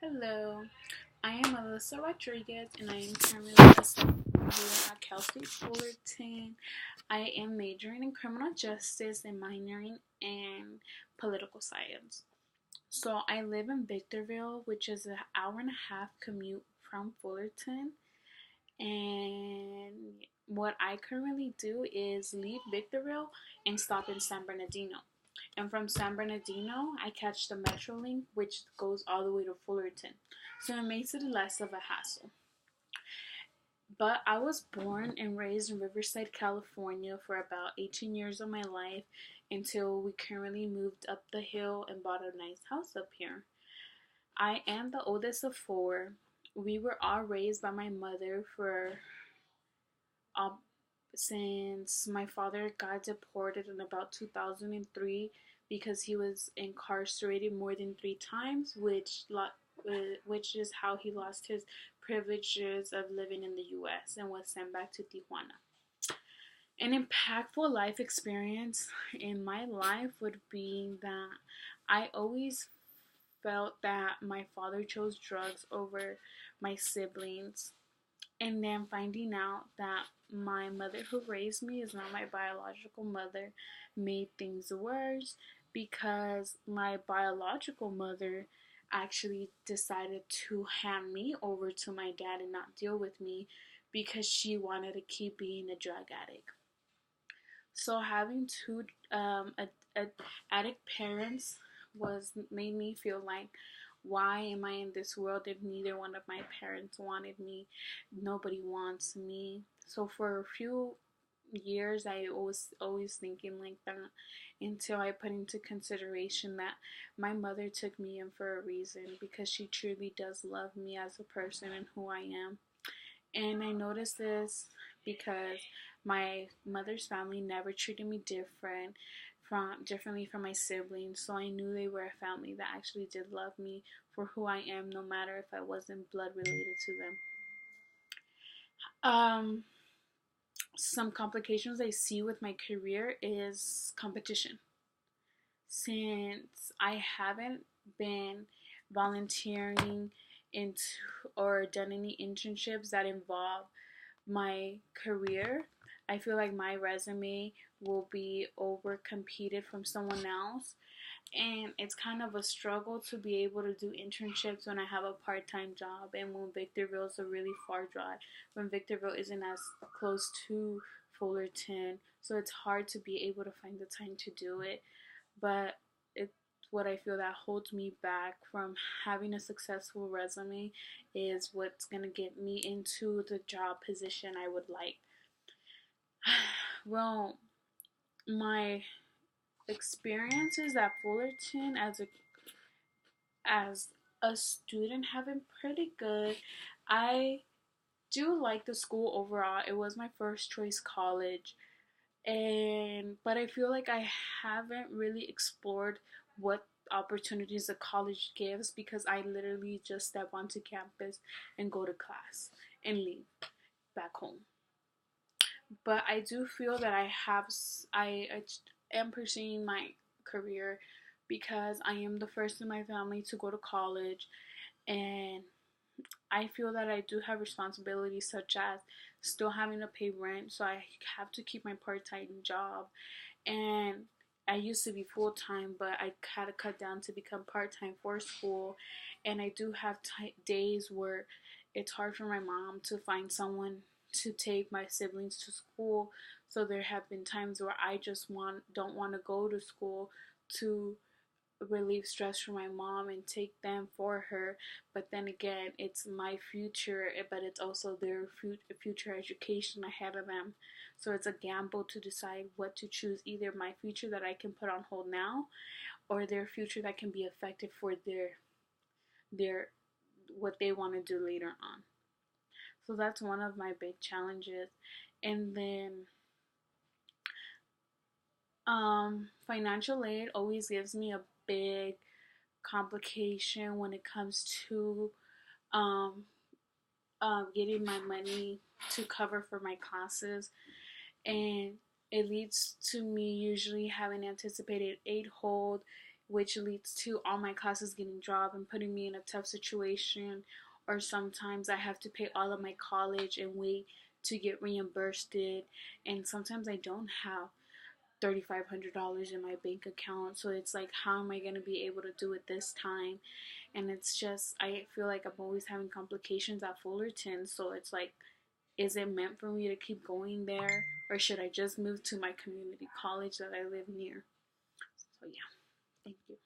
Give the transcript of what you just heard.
Hello, I am Melissa Rodriguez, and I am currently a student here at Cal State Fullerton. I am majoring in criminal justice and minoring in political science. So I live in Victorville, which is an hour and a half commute from Fullerton. And what I currently do is leave Victorville and stop in San Bernardino. And from San Bernardino, I catch the Metrolink, which goes all the way to Fullerton. So it makes it less of a hassle. But I was born and raised in Riverside, California for about 18 years of my life until we currently moved up the hill and bought a nice house up here. I am the oldest of four. We were all raised by my mother for um, since my father got deported in about 2003 because he was incarcerated more than 3 times, which is how he lost his privileges of living in the U.S. and was sent back to Tijuana. An impactful life experience in my life would be that I always felt that my father chose drugs over my siblings, and then finding out that my mother who raised me is not my biological mother made things worse because my biological mother actually decided to hand me over to my dad and not deal with me because she wanted to keep being a drug addict. So having two addict parents was made me feel like, why am I in this world if neither one of my parents wanted me? Nobody wants me. So for a few years I was always thinking like that until I put into consideration that my mother took me in for a reason because she truly does love me as a person and who I am. And I noticed this because my mother's family never treated me differently from my siblings, so I knew they were a family that actually did love me for who I am, no matter if I wasn't blood related to them. Um, some complications I see with my career is competition. Since I haven't been volunteering into or done any internships that involve my career, I feel like my resume will be over competed from someone else. And it's kind of a struggle to be able to do internships when I have a part time job and when Victorville is a really far drive, when Victorville isn't as close to Fullerton. So it's hard to be able to find the time to do it. But it's what I feel that holds me back from having a successful resume is what's going to get me into the job position I would like. Well, my experiences at Fullerton as a student have been pretty good. I do like the school overall. It was my first choice college, and but I feel like I haven't really explored what opportunities a college gives because I literally just step onto campus and go to class and leave back home. But I do feel that I am pursuing my career because I am the first in my family to go to college, and I feel that I do have responsibilities such as still having to pay rent, so I have to keep my part-time job. And I used to be full-time, but I had to cut down to become part-time for school. And I do have days where it's hard for my mom to find someone to take my siblings to school. So there have been times where I just don't want to go to school to relieve stress from my mom and take them for her. But then again, it's my future, but it's also their future education ahead of them. So it's a gamble to decide what to choose, either my future that I can put on hold now or their future that can be affected for their what they want to do later on. So that's one of my big challenges. And then financial aid always gives me a big complication when it comes to um, getting my money to cover for my classes, and it leads to me usually having anticipated aid hold which leads to all my classes getting dropped and putting me in a tough situation. Or sometimes I have to pay all of my college and wait to get reimbursed it. And sometimes I don't have $3,500 in my bank account. So it's like, how am I going to be able to do it this time? And it's just, I feel like I'm always having complications at Fullerton. So it's like, is it meant for me to keep going there? Or should I just move to my community college that I live near? So yeah, thank you.